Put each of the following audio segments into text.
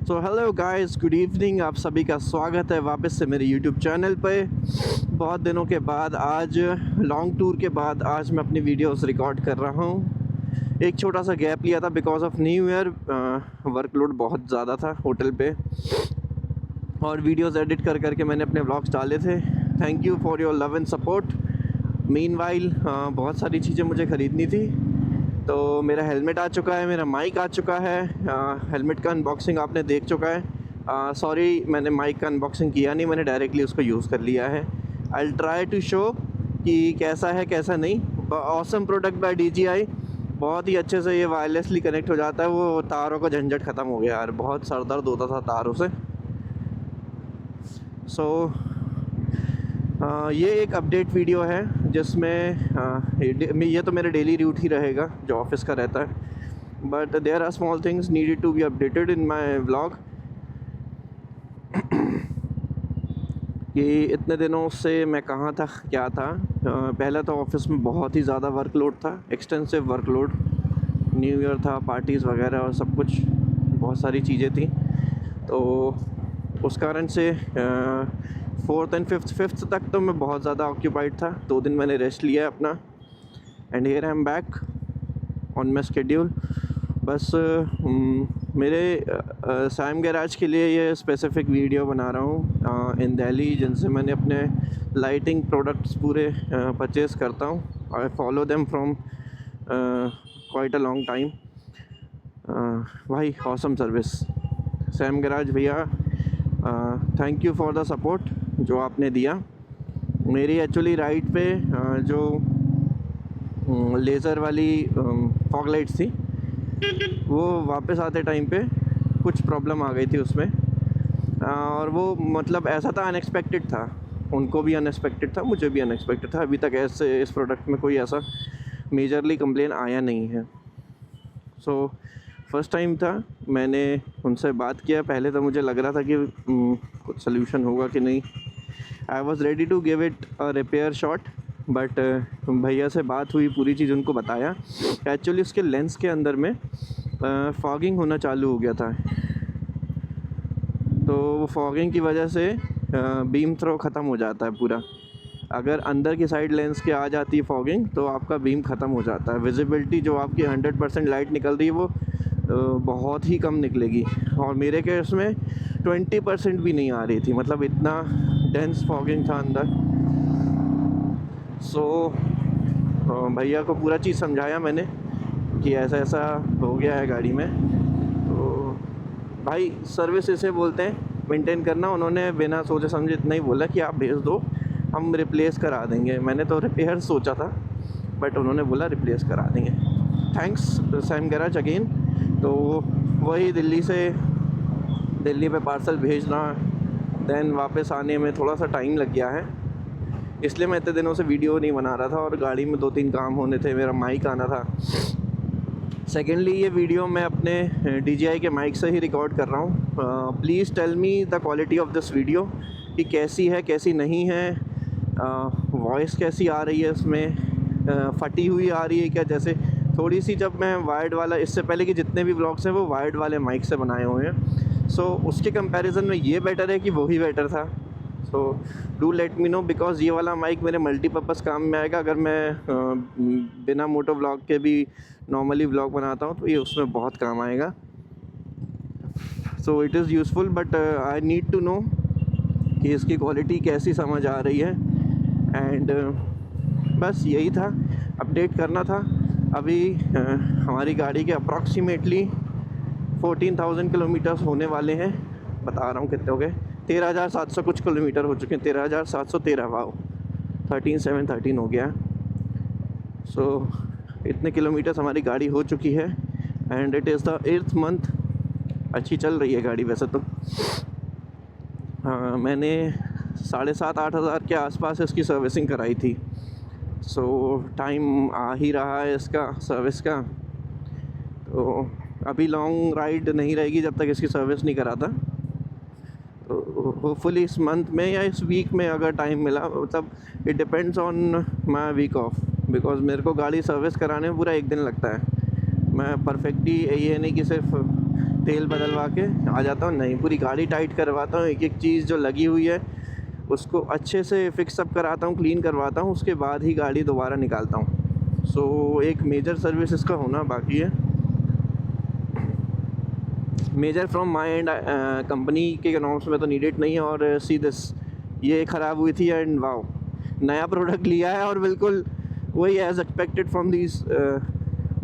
So hello guys, good evening. आप सभी का स्वागत है वापस से मेरे यूट्यूब चैनल पे। बहुत दिनों के बाद, आज लॉन्ग टूर के बाद आज मैं अपनी वीडियोस रिकॉर्ड कर रहा हूँ। एक छोटा सा गैप लिया था because of new year. Workload बहुत ज़्यादा था होटल पे और वीडियोस एडिट कर करके मैंने अपने व्लॉग्स डाले थे। Thank you for your love and support. Meanwhile बहुत सारी चीज़ें मुझे ख़रीदनी थी, तो मेरा हेलमेट आ चुका है, मेरा माइक आ चुका है। हेलमेट का अनबॉक्सिंग आपने देख चुका है। सॉरी, मैंने माइक का अनबॉक्सिंग किया नहीं, मैंने डायरेक्टली उसको यूज़ कर लिया है। I will try to show कि कैसा है कैसा नहीं। Awesome product by DJI। बहुत ही अच्छे से ये वायरलेसली कनेक्ट हो जाता है। वो तारों का झंझट ख़त्म हो गया यार, बहुत सर दर्द होता था तारों से। ये एक अपडेट वीडियो है जिसमें ये तो मेरे डेली रूट ही रहेगा जो ऑफिस का रहता है, but there are small things needed to be updated in my vlog. कि इतने दिनों से मैं कहाँ था, क्या था। पहले तो ऑफिस में बहुत ही ज़्यादा वर्कलोड था, एक्सटेंसिव वर्कलोड। न्यू ईयर था, पार्टीज़ वगैरह और सब कुछ, बहुत सारी चीज़ें थी। तो उस कारण से 4th and 5th तक तो मैं बहुत ज़्यादा ऑक्यूपाइड था। 2 दिन मैंने रेस्ट लिया है अपना, and here I am back on my schedule. बस मेरे सैम गैराज के लिए ये स्पेसिफ़िक वीडियो बना रहा हूँ इन दिल्ली, जिनसे मैंने अपने लाइटिंग प्रोडक्ट्स पूरे परचेज़ करता हूँ। I follow them from quite a long time. भाई ऑसम सर्विस सैम गैराज भैया, thank you for the support जो आपने दिया। मेरी एक्चुअली राइट पे जो लेज़र वाली फॉग लाइट्स थी, वो वापस आते टाइम पे कुछ प्रॉब्लम आ गई थी उसमें। और वो मतलब ऐसा था, अनएक्सपेक्टेड था। उनको भी अनएक्सपेक्टेड था, मुझे भी अनएक्सपेक्टेड था। अभी तक ऐसे इस प्रोडक्ट में कोई ऐसा मेजरली कंप्लेन आया नहीं है। सो फर्स्ट टाइम था, मैंने उनसे बात किया। पहले तो मुझे लग रहा था कि कुछ सल्यूशन होगा कि नहीं। I was ready to give it a repair shot, but भैया से बात हुई, पूरी चीज़ उनको बताया। एक्चुअली उसके लेंस के अंदर में फॉगिंग होना चालू हो गया था, तो वो फॉगिंग की वजह से बीम थ्रो ख़त्म हो जाता है पूरा। अगर अंदर की साइड लेंस के आ जाती है फॉगिंग तो आपका बीम ख़त्म हो जाता है। विजिबिलिटी जो आपकी 100% लाइट निकल रही है वो बहुत ही कम निकलेगी, और मेरे केस में 20% भी नहीं आ रही थी। मतलब इतना डेंस फॉगिंग था अंदर। सो भैया को पूरा चीज़ समझाया मैंने कि ऐसा ऐसा हो गया है गाड़ी में। तो भाई सर्विस इसे बोलते हैं, मेंटेन करना। उन्होंने बिना सोचे समझे इतना ही बोला कि आप भेज दो, हम रिप्लेस करा देंगे। मैंने तो रिपेयर सोचा था, बट उन्होंने बोला रिप्लेस करा देंगे। Thanks Sam garage again. तो वही दिल्ली पे पार्सल भेजना, देन वापस आने में थोड़ा सा टाइम लग गया है, इसलिए मैं इतने दिनों से वीडियो नहीं बना रहा था। और गाड़ी में 2-3 काम होने थे, मेरा माइक आना था। सेकेंडली, ये वीडियो मैं अपने DJI के माइक से ही रिकॉर्ड कर रहा हूँ। Please tell me the quality of this video, कि कैसी है कैसी नहीं है, वॉइस कैसी आ रही है इसमें, फटी हुई आ रही है क्या। जैसे थोड़ी सी, जब मैं वायर्ड वाला, इससे पहले कि जितने भी ब्लॉग्स हैं वो वायर्ड वाले माइक से बनाए हुए हैं, सो उसके कंपैरिजन में ये बेटर है कि वो ही बेटर था। So do let me know, because ये वाला माइक मेरे मल्टीपर्पज़ काम में आएगा। अगर मैं बिना मोटो व्लॉग के भी नॉर्मली व्लॉग बनाता हूँ तो ये उसमें बहुत काम आएगा। So it is useful, but I need to know कि इसकी क्वालिटी कैसी समझ आ रही है। एंड बस यही था, अपडेट करना था। अभी हमारी गाड़ी के अप्रॉक्सीमेटली 14,000 किलोमीटर्स होने वाले हैं। बता रहा हूँ कितने हो गए, 13,700 कुछ किलोमीटर हो चुके हैं। 13,713, वाओ, 13,713 हो गया। सो इतने किलोमीटर्स हमारी गाड़ी हो चुकी है, and it is the 8th month. अच्छी चल रही है गाड़ी वैसे तो। हाँ, मैंने 7,500-8 हज़ार के आसपास इसकी सर्विसिंग कराई थी। सो टाइम आ ही रहा है इसका सर्विस का। तो अभी लॉन्ग राइड नहीं रहेगी जब तक इसकी सर्विस नहीं कराता। तो होपफुली इस मंथ में या इस वीक में अगर टाइम मिला, मतलब it depends on my week off, because मेरे को गाड़ी सर्विस कराने में पूरा 1 दिन लगता है। मैं परफेक्टली ये नहीं कि सिर्फ तेल बदलवा के आ जाता हूँ, नहीं, पूरी गाड़ी टाइट करवाता हूँ, एक एक चीज़ जो लगी हुई है उसको अच्छे से फिक्स अप कराता हूँ, क्लीन करवाता हूँ, उसके बाद ही गाड़ी दोबारा निकालता हूँ। सो एक मेजर सर्विस इसका होना बाकी है, measure from my and. Company के नॉर्म्स में तो नीडेड नहीं है। और सी दिस, ये ख़राब हुई थी एंड वाओ, नया प्रोडक्ट लिया है और बिल्कुल वही एज़ एक्सपेक्टेड फ्रॉम दीज,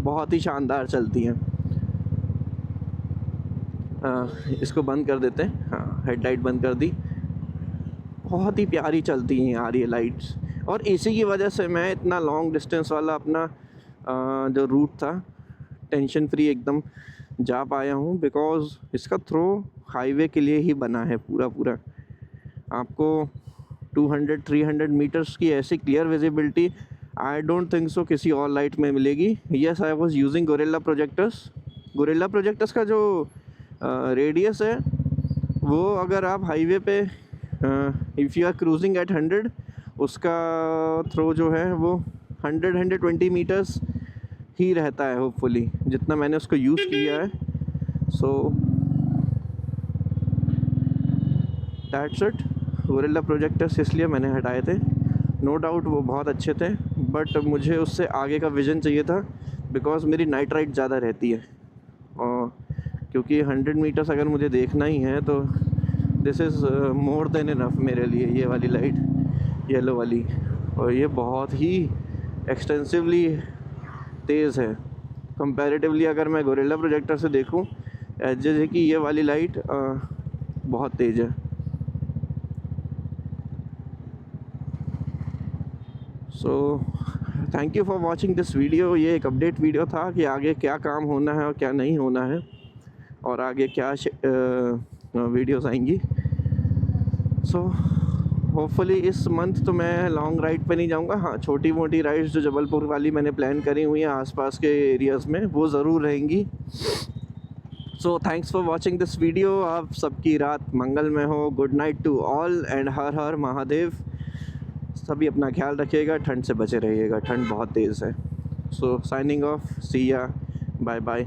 बहुत ही शानदार चलती हैं। इसको बंद कर देते हैं, हाँ, हेडलाइट बंद कर दी, बहुत ही प्यारी चलती हैं यार ये लाइट्स। और इसी की वजह से मैं इतना लॉन्ग डिस्टेंस वाला अपना जो रूट था टेंशन फ्री एकदम जा पाया हूँ, बिकॉज़ इसका थ्रो हाईवे के लिए ही बना है पूरा पूरा। आपको 200-300 मीटर्स की ऐसी clear visibility I don't think so किसी और लाइट में मिलेगी। Yes, I was using gorilla projectors का जो रेडियस है वो, अगर आप हाईवे पे if you are cruising at 100, उसका थ्रो जो है वो 100-120 मीटर्स ही रहता है होपफुली, जितना मैंने उसको यूज़ किया है। So that's it. Gorilla projectors इसलिए मैंने हटाए थे, नो डाउट वो बहुत अच्छे थे, बट मुझे उससे आगे का विज़न चाहिए था, बिकॉज़ मेरी नाइट राइड ज़्यादा रहती है। और क्योंकि 100 मीटर्स अगर मुझे देखना ही है तो this is more than enough मेरे लिए, ये वाली लाइट, येलो वाली। और ये बहुत ही एक्सटेंसिवली तेज़ है कंपैरेटिवली। अगर मैं गोरिल्ला प्रोजेक्टर से देखूं, जैसे कि ये वाली लाइट बहुत तेज़ है। So thank you for watching this video. ये एक अपडेट वीडियो था कि आगे क्या काम होना है और क्या नहीं होना है, और आगे क्या वीडियोस आएंगी। सो होपफुली इस मंथ तो मैं लॉन्ग राइड पे नहीं जाऊंगा। हाँ, छोटी मोटी राइड्स जो जबलपुर वाली मैंने प्लान करी हुई हैं आसपास के एरियाज़ में, वो ज़रूर रहेंगी। So thanks for watching this video. आप सबकी रात मंगलमय हो। Good night to all and Har Har Mahadev. सभी अपना ख्याल रखिएगा, ठंड से बचे रहिएगा, ठंड बहुत तेज़ है। सो साइनिंग ऑफ, सी या, बाय बाय।